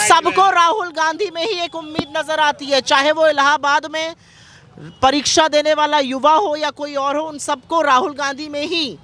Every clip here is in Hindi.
सबको राहुल गांधी में ही एक उम्मीद नजर आती है, चाहे वो इलाहाबाद में परीक्षा देने वाला युवा हो या कोई और हो, उन सबको राहुल गांधी में ही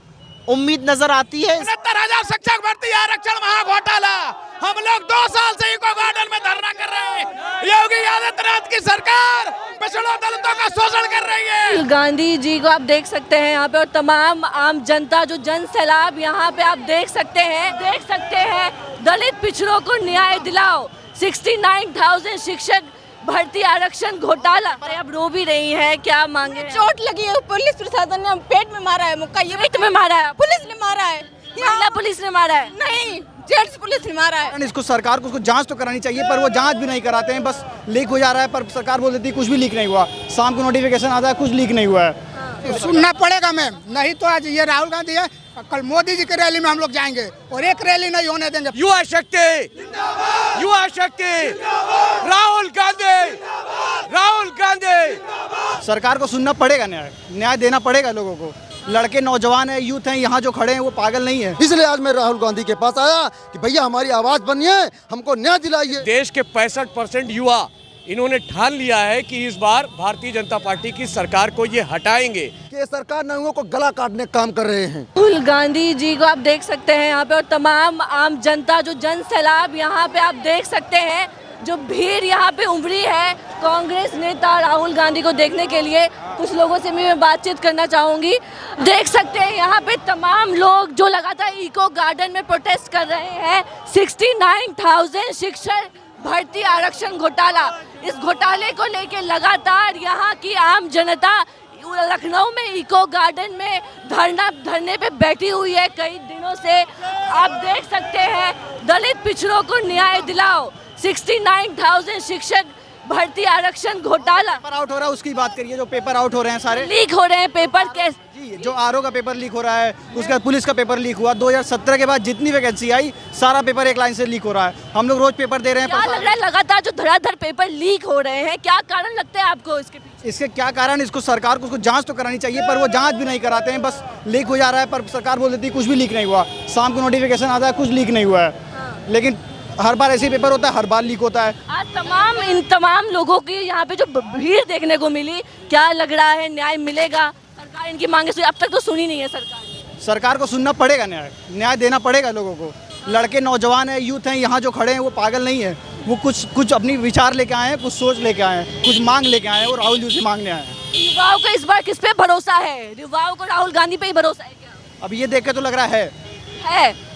उम्मीद नजर आती है। 69,000 शिक्षक भर्ती आरक्षण महाघोटाला, हम लोग 2 साल से इको गार्डन में धरना कर रहे हैं। योगी आदित्यनाथ की सरकार पिछड़ों दलितों का शोषण कर रही है। गांधी जी को आप देख सकते हैं यहाँ पे, और तमाम आम जनता जो जन सैलाब यहाँ पे आप देख सकते हैं। दलित पिछड़ों को न्याय दिलाओ, 69,000 शिक्षक भर्ती आरक्षण घोटाला। अरे अब रो भी रही है, क्या मांगे? चोट लगी है, पुलिस प्रशासन ने पेट में मारा है, मुक्का ये पेट में मारा है, पुलिस ने मारा है, महिला पुलिस ने मारा है। नहीं, जेंट्स पुलिस ने मारा है। इसको सरकार को उसको जांच तो करानी चाहिए, पर वो जांच भी नहीं कराते हैं, बस लीक हो जा रहा है। पर सरकार बोल देती है कुछ भी लीक नहीं हुआ, शाम को नोटिफिकेशन आता है कुछ लीक नहीं हुआ है। तो सुनना पड़ेगा मैम, नहीं तो आज ये राहुल गांधी है, कल मोदी जी की रैली में हम लोग जाएंगे और एक रैली नहीं होने देंगे। युवा शक्ति, राहुल गांधी। सरकार को सुनना पड़ेगा, न्याय देना पड़ेगा लोगों को। लड़के नौजवान है, यूथ हैं, यहाँ जो खड़े हैं वो पागल नहीं है। इसलिए आज मैं राहुल गांधी के पास आया कि भैया हमारी आवाज बनिए, हमको न्याय दिलाइए। देश के 65% युवा इन्होंने ठान लिया है कि इस बार भारतीय जनता पार्टी की सरकार को ये हटाएंगे। कि सरकार नंगों को गला काटने का काम कर रहे हैं। राहुल गांधी जी को आप देख सकते हैं यहाँ पे, और तमाम आम जनता जो जन सैलाब यहाँ पे आप देख सकते हैं, जो भीड़ यहाँ पे उमड़ी है कांग्रेस नेता राहुल गांधी को देखने के लिए। कुछ लोगों से मैं बातचीत करना चाहूंगी। देख सकते हैं यहाँ पे तमाम लोग जो लगातार इको गार्डन में प्रोटेस्ट कर रहे हैं। 69,000 शिक्षक भर्ती आरक्षण घोटाला, इस घोटाले को लेके लगातार यहाँ की आम जनता लखनऊ में इको गार्डन में धरने पे बैठी हुई है कई दिनों से। आप देख सकते हैं, दलित पिछड़ों को न्याय दिलाओ, 69,000 शिक्षक भर्ती आरक्षण घोटाला। पेपर आउट हो रहा है उसकी बात करिए, जो पेपर आउट हो रहे हैं सारे लीक हो रहे हैं पेपर। कैसे जी, जो आरओ का पेपर लीक हो रहा है, उसका पुलिस का पेपर लीक हुआ। 2017 के बाद जितनी वैकेंसी आई सारा पेपर एक लाइन से लीक हो रहा है। हम लोग रोज पेपर दे रहे हैं। क्या लग रहा है लगातार जो धड़ाधड़ पेपर लीक हो रहे हैं, क्या कारण लगता है आपको इसके पीछे? इसके क्या कारण, इसको सरकार को उसको जांच तो करानी चाहिए, पर वो जांच भी नहीं कराते हैं, बस लीक हो जा रहा है। पर सरकार बोल देती है कुछ भी लीक नहीं हुआ, शाम को नोटिफिकेशन आता है कुछ लीक नहीं हुआ है। लेकिन हर बार ऐसे पेपर होता है, हर बार लीक होता है। आज इन तमाम लोगों की यहाँ पे जो भीड़ देखने को मिली, क्या लग रहा है न्याय मिलेगा? सरकार इनकी मांगे अब तक तो सुनी नहीं है सरकार को सुनना पड़ेगा, न्याय देना पड़ेगा लोगों को। लड़के नौजवान है, यूथ हैं, यहाँ जो खड़े हैं वो पागल नहीं है। वो कुछ अपनी विचार लेके आए हैं, कुछ सोच लेके आए हैं, कुछ मांग लेके आए हैं और राहुल जी से मांगने आए हैं। युवाओं को इस बार किस पे भरोसा है? युवाओं को राहुल गांधी पे ही भरोसा है क्या? अब ये देख के तो लग रहा है।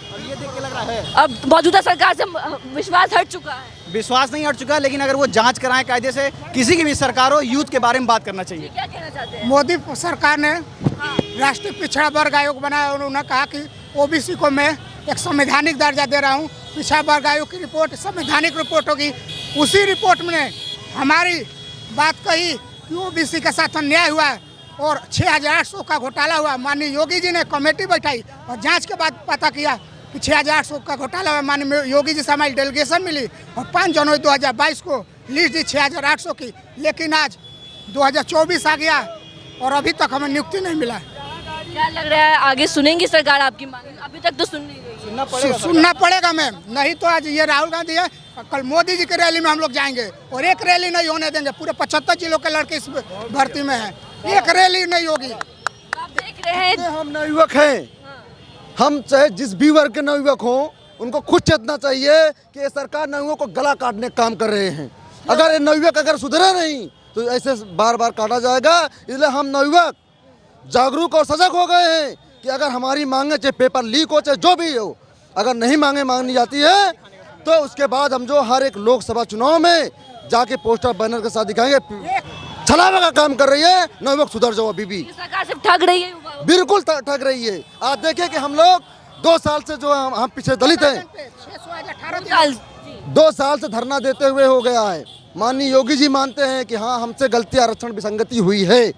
अब ये देख के लग रहा है अब मौजूदा सरकार से विश्वास हट चुका है। विश्वास नहीं हट चुका, लेकिन अगर वो जांच कराएं कायदे से, किसी की भी सरकार हो, यूथ के बारे में बात करना चाहिए। क्या कहना चाहते हैं? मोदी सरकार ने राष्ट्रीय पिछड़ा वर्ग आयोग बनाया और उन्होंने कहा कि ओबीसी को मैं एक संवैधानिक दर्जा दे रहा हूँ। पिछड़ा वर्ग आयोग की रिपोर्ट संवैधानिक रिपोर्ट होगी। उसी रिपोर्ट में हमारी बात कही कि ओबीसी के साथ अन्याय हुआ है और 6,800 का घोटाला हुआ। माननीय योगी जी ने कमेटी बैठाई और जांच के बाद पता किया कि 6,800 का घोटाला हुआ। माननीय योगी जी से हमारी डेलीगेशन मिली और 5 जनवरी 2022 को लिस्ट दी 6,800 की। लेकिन आज 2024 आ गया और अभी तक हमें नियुक्ति नहीं मिला। क्या लग रहा है आगे सुनेंगी सरकार आपकी मांग? अभी तक तो सुन नहीं रही। सुनना पड़ेगा मैम, नहीं तो आज ये राहुल गांधी है, कल मोदी जी की रैली में हम लोग जाएंगे और एक रैली नहीं होने देंगे। पूरे 75 जिलों के लड़के इस भर्ती में हैं, एक रैली नहीं होगी। आप देख रहे हैं हम नवयुवक हैं, हम चाहे जिस भी वर्ग के नवयुवक हों, उनको खुद चेतना चाहिए कि ये सरकार नवयुवकों को गला काटने का काम कर रहे हैं। अगर ये नवयुवक अगर सुधरे नहीं तो ऐसे बार बार काटा जाएगा। इसलिए हम नवयुवक जागरूक और सजग हो गए हैं कि अगर हमारी मांगे, चाहे पेपर लीक हो चाहे जो भी हो, अगर नहीं मांगनी जाती है तो उसके बाद हम जो हर एक लोकसभा चुनाव में जाके पोस्टर बैनर के साथ दिखाएंगे। छलावे का काम कर रही है, नवयुवक सुधर जाओ। अभी भी सरकार सिर्फ ठग रही है, बिल्कुल ठग रही है। आप देखिए कि हम लोग 2 साल से जो हम पीछे दलित हैं, 2 साल से धरना देते हुए हो गया है। माननीय योगी जी मानते हैं कि हाँ हमसे गलती आरक्षण विसंगति हुई है,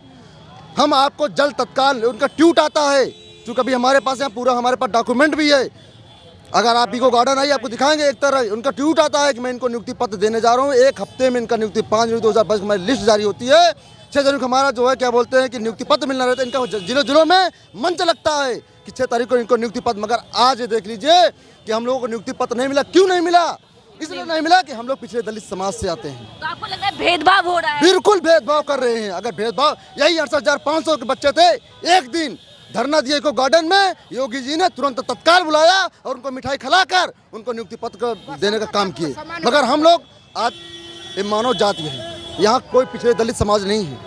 हम आपको जल्द तत्काल, उनका ट्वीट आता है क्योंकि अभी हमारे पास यहाँ पूरा हमारे पास डॉक्यूमेंट भी है। अगर आप इको गार्डन आइए आपको दिखाएंगे, एक तरह उनका ट्वीट आता है कि मैं इनको नियुक्ति पत्र देने जा रहा हूँ। 1 हफ्ते में इनका नियुक्ति 5 जनवरी 2022 हमारी लिस्ट जारी होती है। 6 जनवरी को हमारा जो है क्या बोलते हैं कि नियुक्ति पत्र मिलना रहता है। इनका जिलों में मंच लगता है कि 6 तारीख को इनको नियुक्ति पत्र, मगर आज ये देख लीजिए कि हम लोगों को नियुक्ति पत्र नहीं मिला। क्यों नहीं मिला? इसलिए नहीं मिला कि हम लोग पिछड़े दलित समाज से आते हैं। तो आपको लग रहा है भेदभाव हो रहा है? बिल्कुल भेदभाव कर रहे हैं। अगर भेदभाव, यही 68,500 के बच्चे थे, एक दिन धरना दिए को गार्डन में, योगी जी ने तुरंत तत्काल बुलाया और उनको मिठाई खिलाकर उनको नियुक्ति पत्र देने का काम किए। मगर हम लोग आज ये मानव जाति है, यहाँ कोई पिछड़े दलित समाज नहीं है।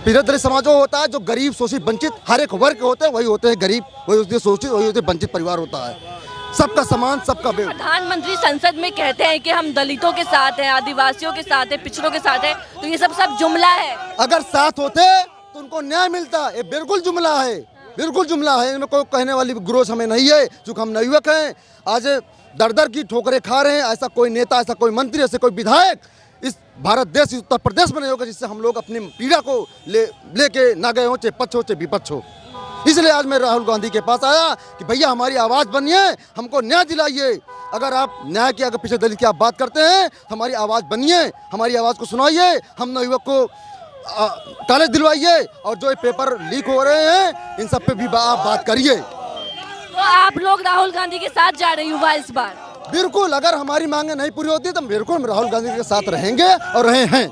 पिछड़े दलित समाज वो होता है जो गरीब, शोषित, वंचित, हर एक वर्ग के होते हैं, वही होते हैं गरीब, वही होते हैं शोषित, वही होते हैं वंचित परिवार होता है। सबका समान, सबका बेव। प्रधानमंत्री संसद में कहते हैं कि हम दलितों के साथ हैं, आदिवासियों के साथ हैं, पिछड़ों के साथ हैं, तो ये सब जुमला है। अगर साथ होते तो उनको न्याय मिलता। ये बिल्कुल जुमला है, बिल्कुल जुमला है। इनमें कोई कहने वाली ग्रोथ हमें नहीं है, क्योंकि हम नवयुवक हैं। आज दर दर की ठोकरें खा रहे हैं। ऐसा कोई नेता, ऐसा कोई मंत्री, ऐसा कोई विधायक इस भारत देश, इस उत्तर प्रदेश में नहीं होगा जिससे हम लोग अपनी पीड़ा को लेके ना गए हो, चाहे पक्ष हो चाहे विपक्ष हो। इसलिए आज मैं राहुल गांधी के पास आया कि भैया हमारी आवाज़ बनिए, हमको न्याय दिलाइए। अगर आप न्याय की, अगर पिछड़े दलित की आप बात करते हैं तो हमारी आवाज़ बनिए, हमारी आवाज़ को सुनाइए, हम नवयुवक को कॉलेज दिलवाइए, और जो ये पेपर लीक हो रहे हैं इन सब पे भी आप बात करिए। तो आप लोग राहुल गांधी के साथ जा रहे हैं युवा इस बार? बिल्कुल, अगर हमारी मांगे नहीं पूरी होती तो बिल्कुल हम राहुल गांधी के साथ रहेंगे और रहे हैं।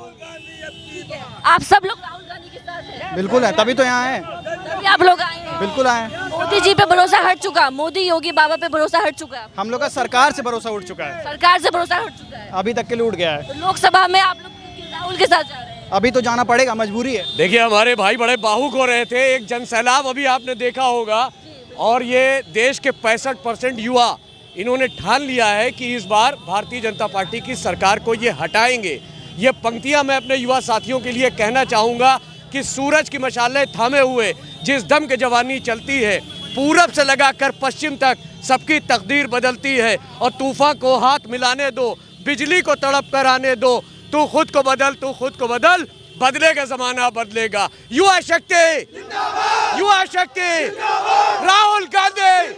आप सब लोग राहुल गांधी के साथ हैं? बिल्कुल है, तभी तो यहाँ है। तभी आप लोग आए हैं? बिल्कुल आए। मोदी जी पे भरोसा हट चुका, मोदी योगी बाबा पे भरोसा हट चुका, हम लोग का सरकार से भरोसा उठ चुका है, सरकार से भरोसा हट चुका है। अभी तक के लिए उठ गया है। तो लोकसभा में आप लोग राहुल के साथ जा रहे हैं? अभी तो जाना पड़ेगा, मजबूरी है। देखिए हमारे भाई बड़े बाहुक हो रहे थे, एक जन सैलाब अभी आपने देखा होगा, और ये देश के 65% युवा इन्होंने ठान लिया है कि इस बार भारतीय जनता पार्टी की सरकार को ये हटाएंगे। ये पंक्तियां मैं अपने युवा साथियों के लिए कहना चाहूँगा कि सूरज की मशालें थामे हुए जिस दम के जवानी चलती है, पूरब से लगाकर पश्चिम तक सबकी तकदीर बदलती है, और तूफान को हाथ मिलाने दो, बिजली को तड़प कर आने दो, तू खुद को बदल, तू खुद को बदल, बदलेगा जमाना बदलेगा। युवा शक्ति, युवा शक्ति, राहुल गांधी,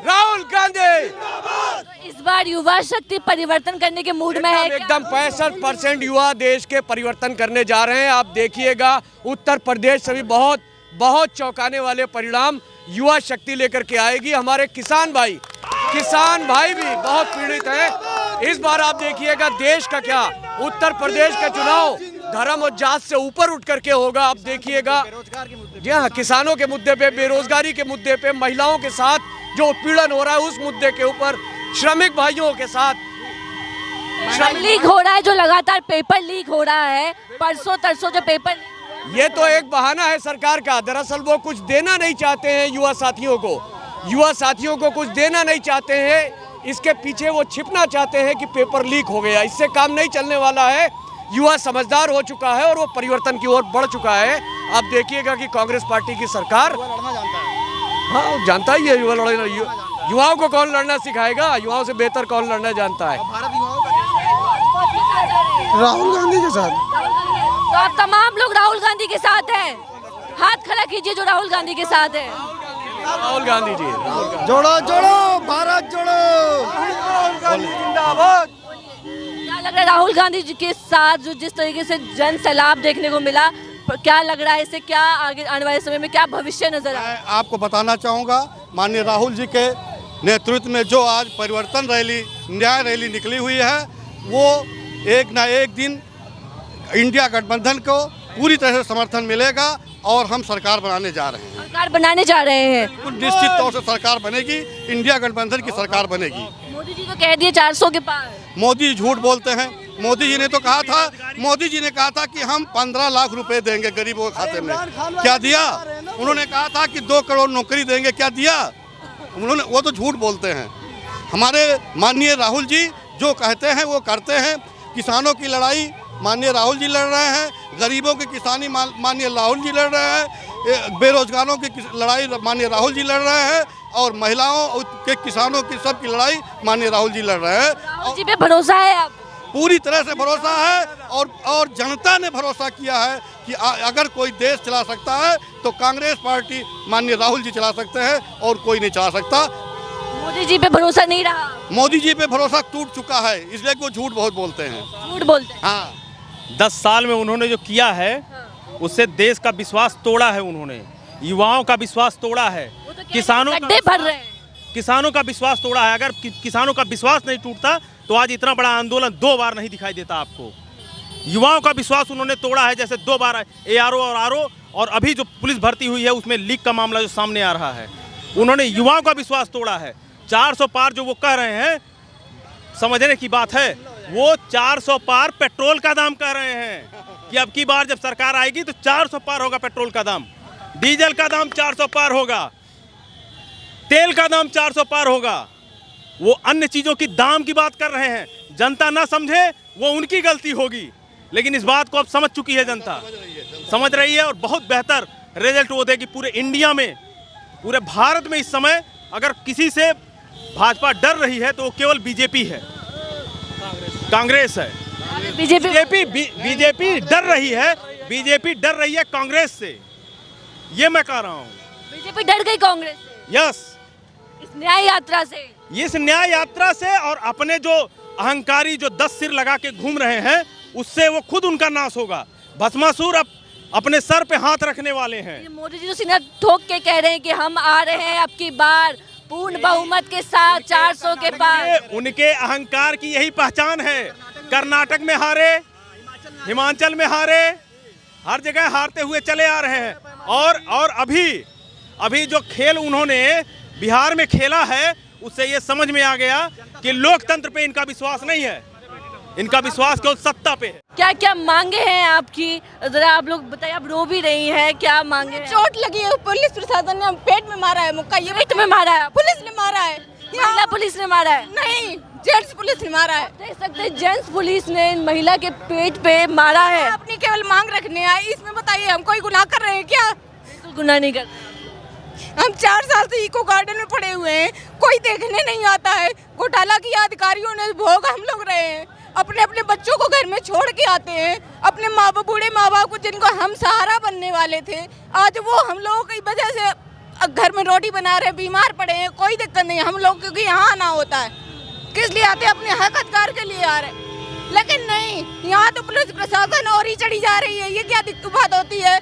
राहुल गांधी। तो इस बार युवा शक्ति परिवर्तन करने के मूड में है? एकदम 65% युवा देश के परिवर्तन करने जा रहे हैं। आप देखिएगा उत्तर प्रदेश से भी बहुत बहुत चौंकाने वाले परिणाम युवा शक्ति लेकर के आएगी। हमारे किसान भाई भी बहुत पीड़ित हैं। इस बार आप देखिएगा देश का क्या, उत्तर प्रदेश का चुनाव धर्म और जात से ऊपर उठ करके होगा। आप देखिएगा जी हाँ, किसानों के मुद्दे पे, बेरोजगारी के मुद्दे पे, महिलाओं के साथ जो उत्पीड़न हो रहा है उस मुद्दे के ऊपर, श्रमिक भाइयों के साथ लीक हो रहा है, जो लगातार पेपर लीक हो रहा है, परसों तरसों जो पेपर, ये तो एक बहाना है सरकार का। दरअसल वो कुछ देना नहीं चाहते हैं युवा साथियों को कुछ देना नहीं चाहते हैं। इसके पीछे वो छिपना चाहते हैं कि पेपर लीक हो गया। इससे काम नहीं चलने वाला है। युवा समझदार हो चुका है और वो परिवर्तन की ओर बढ़ चुका है। आप देखिएगा कि कांग्रेस पार्टी की सरकार, हाँ जानता ही है युवाओं को कौन लड़ना सिखाएगा, युवाओं से बेहतर कौन लड़ना जानता है। राहुल गांधी के साथ। तो आप तमाम लोग राहुल गांधी के साथ हैं? हाथ खड़ा कीजिए जो राहुल गांधी के साथ है। राहुल गांधी जी, जोड़ो जोड़ो भारत जोड़ो, राहुल गांधी जिंदाबाद। क्या लग रहा है राहुल गांधी जी के साथ जो जिस तरीके से जन सैलाब देखने को मिला, क्या लग रहा है इससे क्या आगे आने वाले समय में क्या भविष्य नजर आ रहा है? आपको बताना चाहूँगा, माननीय राहुल जी के नेतृत्व में जो आज परिवर्तन रैली, न्याय रैली निकली हुई है, वो एक ना एक दिन इंडिया गठबंधन को पूरी तरह से समर्थन मिलेगा और हम सरकार बनाने जा रहे हैं। सरकार बनाने जा रहे हैं? निश्चित तौर से सरकार बनेगी, इंडिया गठबंधन की सरकार बनेगी। मोदी जी तो कह दिए 400 के पार। मोदी झूठ बोलते हैं। मोदी जी ने कहा था कि हम 15 लाख रुपए देंगे गरीबों के खाते में। क्या दिया? उन्होंने कहा था कि 2 करोड़ नौकरी देंगे। क्या दिया उन्होंने? वो तो झूठ बोलते हैं। हमारे माननीय राहुल जी जो कहते हैं वो करते हैं। किसानों की लड़ाई माननीय राहुल जी लड़ रहे हैं, गरीबों की किसानी माननीय राहुल जी लड़ रहे हैं, बेरोजगारों की लड़ाई माननीय राहुल जी लड़ रहे हैं, और महिलाओं के, किसानों की सबकी लड़ाई माननीय राहुल जी लड़ रहे हैं। राहुल जी पे भरोसा है आप? पूरी तरह से भरोसा है, और जनता ने भरोसा किया है कि अगर कोई देश चला सकता है तो कांग्रेस पार्टी माननीय राहुल जी चला सकते हैं और कोई नहीं चला सकता। मोदी जी पे भरोसा नहीं रहा? मोदी जी पे भरोसा टूट चुका है, इसलिए वो झूठ बहुत बोलते हैं। झूठ बोलते हैं? हाँ, 10 साल में उन्होंने जो किया है उससे देश का विश्वास तोड़ा है, उन्होंने युवाओं का विश्वास तोड़ा है, किसानों गड्ढे भर रहे हैं, किसानों का विश्वास तोड़ा है। अगर किसानों का विश्वास नहीं टूटता तो आज इतना बड़ा आंदोलन 2 बार नहीं दिखाई देता आपको। युवाओं का विश्वास उन्होंने तोड़ा है, जैसे 2 बार ARO और RO, और अभी जो पुलिस भर्ती हुई है उसमें लीक का मामला जो सामने आ रहा है, उन्होंने युवाओं का विश्वास तोड़ा है। 400 पार जो वो कह रहे हैं, समझने की बात है, वो 400 पार पेट्रोल का दाम कह रहे हैं कि अब की बार जब सरकार आएगी तो 400 पार होगा पेट्रोल का दाम, डीजल का दाम 400 पार होगा, तेल का दाम 400 पार होगा। वो अन्य चीज़ों की दाम की बात कर रहे हैं। जनता ना समझे वो उनकी गलती होगी, लेकिन इस बात को अब समझ चुकी है जनता, समझ रही है, और बहुत बेहतर रिजल्ट वो देगी पूरे इंडिया में, पूरे भारत में। इस समय अगर किसी से भाजपा डर रही है तो वो केवल बीजेपी है, कांग्रेस है। बीजेपी डर रही है, बीजेपी डर रही है कांग्रेस से, ये मैं कह रहा हूँ। बीजेपी डर गई कांग्रेस से? यस, इस न्याय यात्रा से, इस न्याय यात्रा से, और अपने जो अहंकारी जो 10 सिर लगा के घूम रहे हैं उससे वो खुद उनका नाश होगा। भस्मासुर अब अपने सर पे हाथ रखने वाले हैं। मोदी जी तो सीना ठोक के कह रहे हैं कि हम आ रहे हैं अब की बार पूर्ण बहुमत के साथ 400 के पार। उनके अहंकार की यही पहचान है। कर्नाटक में हारे, हिमाचल में हारे, हर जगह हारते हुए चले आ रहे हैं। और अभी जो खेल उन्होंने बिहार में खेला है उससे ये समझ में आ गया कि लोकतंत्र पे इनका विश्वास नहीं है, इनका विश्वास केवल सत्ता पे है। क्या क्या मांगे हैं आपकी, जरा आप लोग बताइए। आप रो भी रही हैं, क्या मांगे हैं? चोट लगी है, पुलिस प्रशासन ने पेट में मारा है मुक्का। ये पेट में मारा है? पुलिस ने मारा है। महिला पुलिस ने मारा है? नहीं, जेंट्स पुलिस ने मारा है। देख सकते हैं जेंट्स पुलिस ने महिला के पेट पे मारा है। अपनी केवल मांग रखने आए, इसमें बताइए हम कोई गुनाह कर रहे हैं क्या? बिल्कुल गुनाह नहीं करते। हम 4 साल से इको गार्डन में पड़े हुए हैं, कोई देखने नहीं आता है। घोटाला किया अधिकारियों ने, भोग हम लोग रहे हैं। अपने अपने बच्चों को घर में छोड़ के आते हैं, अपने बूढ़े माँ बाप को जिनको हम सहारा बनने वाले थे, आज वो हम लोगों की वजह से घर में रोटी बना रहे, बीमार पड़े हैं। कोई दिक्कत नहीं, हम लोग क्योंकि यहाँ आना होता है, किस लिए आते हैं? अपने हक अधिकार के लिए आ रहे। लेकिन नहीं, यहाँ तो पुलिस प्रशासन और ही चढ़ी जा रही है। ये क्या बात होती है?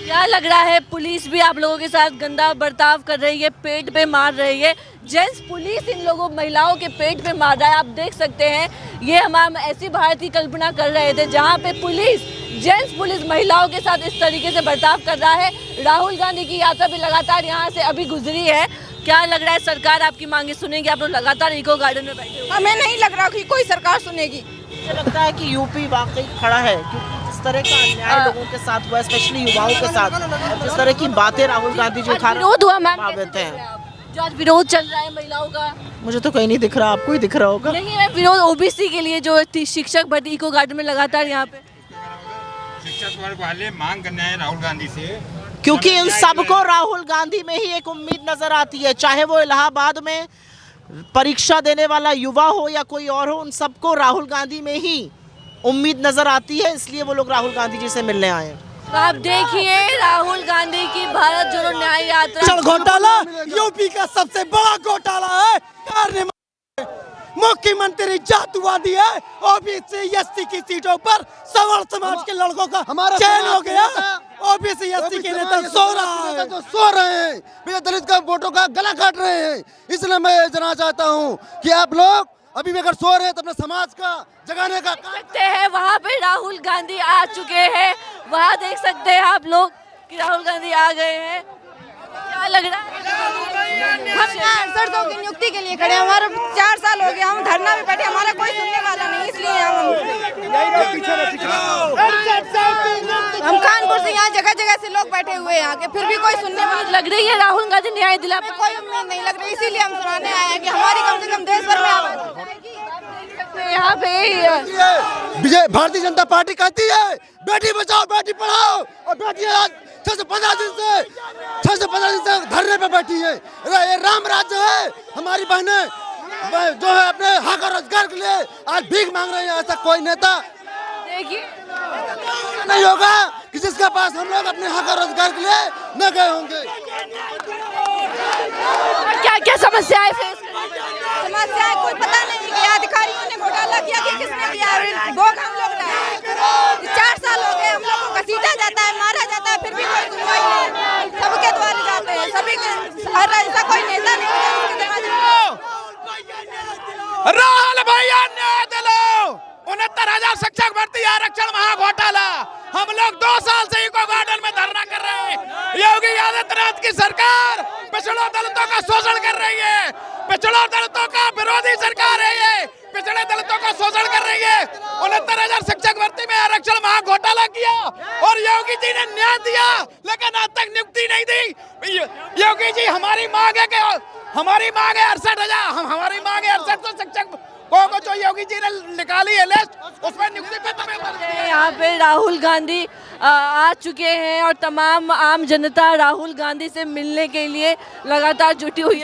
क्या लग रहा है, पुलिस भी आप लोगों के साथ गंदा बर्ताव कर रही है, पेट पे मार रही है? जेंट्स पुलिस इन लोगों महिलाओं के पेट पे मार रहा है। आप देख सकते हैं, ये हम ऐसी भारत की कल्पना कर रहे थे जहां पे जेंट्स पुलिस महिलाओं के साथ इस तरीके से बर्ताव कर रहा है। राहुल गांधी की यात्रा भी लगातार यहाँ से अभी गुजरी है। क्या लग रहा है, सरकार आपकी मांगे सुनेगी? आप लोग लगातार इको गार्डन में बैठे हुए। हमें नहीं लग रहा कि कोई सरकार सुनेगी। मुझे लगता है कि यूपी वाकई खड़ा है, क्योंकि जिस तरह का अन्याय लोगों के साथ हुआ, स्पेशली युवाओं के साथ, जिस तरह की बातें राहुल गांधी जो विरोध हुआ मैम, हैं, जो आज विरोध चल रहा है महिलाओं का, मुझे तो कहीं नहीं दिख रहा। आपको ही दिख रहा होगा? नहीं है विरोध ओबीसी के लिए, जो शिक्षक भर्ती इको गार्डन में लगातार यहाँ पे शिक्षक वर्ग वाले मांग करने आए राहुल गांधी से, क्योंकि इन सबको राहुल गांधी में ही एक उम्मीद नजर आती है। चाहे वो इलाहाबाद में परीक्षा देने वाला युवा हो या कोई और हो, उन सबको राहुल गांधी में ही उम्मीद नजर आती है, इसलिए वो लोग राहुल गांधी जी से मिलने आए हैं। तो आप देखिए, राहुल गांधी की भारत जोड़ो न्याय यात्रा। घोटाला यूपी का सबसे बड़ा घोटाला है। मुख्यमंत्री जातुवादी है। ओबीसी एससी की सीटों पर सवर्ण समाज के लड़कों का चयन हो गया। ओबीसी एससी के नेता सो रहे हैं, मेरे दलित का वोटों का गला काट रहे हैं। इसलिए मैं जानना चाहता हूँ कि आप लोग अभी भी अगर सो रहे हैं तो अपने समाज का जगाने का सकते हैं। वहाँ पे राहुल गांधी आ चुके हैं, वहाँ देख सकते हैं आप लोग कि राहुल गांधी आ गए हैं। क्या लग रहा है? हम सरसों की नियुक्ति के लिए खड़े हैं। हमारा 4 साल हो गया, हम धरना में बैठे, हमारा कोई सुनने वाला नहीं, इसलिए हम कानपुर से यहाँ जगह जगह से लोग बैठे हुए हैं आके, फिर भी कोई सुनने वाला। लग रही है राहुल गांधी न्याय दिला पे? कोई उम्मीद नहीं लग रही, इसीलिए हम सुनाने आए हैं कि हमारी कम से कम देश भर में यहाँ पे विजय भारतीय जनता पार्टी कहती है बेटी बचाओ बेटी पढ़ाओ, और बेटी 6 से 15 दिन से धरने पे बैठी है। ये राम राज्य है। हमारी बहनें जो है अपने हक और रोजगार के लिए आज भीख मांग रहे हैं। ऐसा कोई नेता देखिए नहीं होगा कि जिसके पास हम लोग अपने हक और रोजगार के लिए न गए होंगे। क्या क्या समस्याएं फेस समस्याएं कोई पता नहीं कि अधिकारियों ने घोटाला किया कि किसने किया, भोग हम लोग रहे। 4 साल हो गए, हम लोग को घसीटा जाता है, मारा जाता है, फिर भी कोई सुनवाई नहीं। सबके द्वारे जाते हैं, सभी ऐसा कोई नेता नहीं। भैया न्याय दिलाओ। 69,000 शिक्षक भर्ती आरक्षण महाघोटाला, हम लोग 2 साल से इको गार्डन में धरना कर रहे हैं। योगी आदित्यनाथ की सरकार पिछड़ों दलितों का शोषण कर रही है, पिछड़ों दलितों का विरोधी सरकार है ये, पिछड़े दलितों का शोषण कर रही है। 69,000 शिक्षक भर्ती में आरक्षण महाघोटाला किया और योगी जी ने न्याय दिया, लेकिन आज तक नियुक्ति नहीं दी। योगी जी हमारी मांग है कि हमारी मांग है 68,000, हमारी मांग है 6800 शिक्षक को जो योगी जी ने निकाली है लिस्ट, उसमें नियुक्ति पे यहाँ पे राहुल गांधी आ चुके हैं और तमाम आम जनता राहुल गांधी से मिलने के लिए लगातार जुटी हुई है।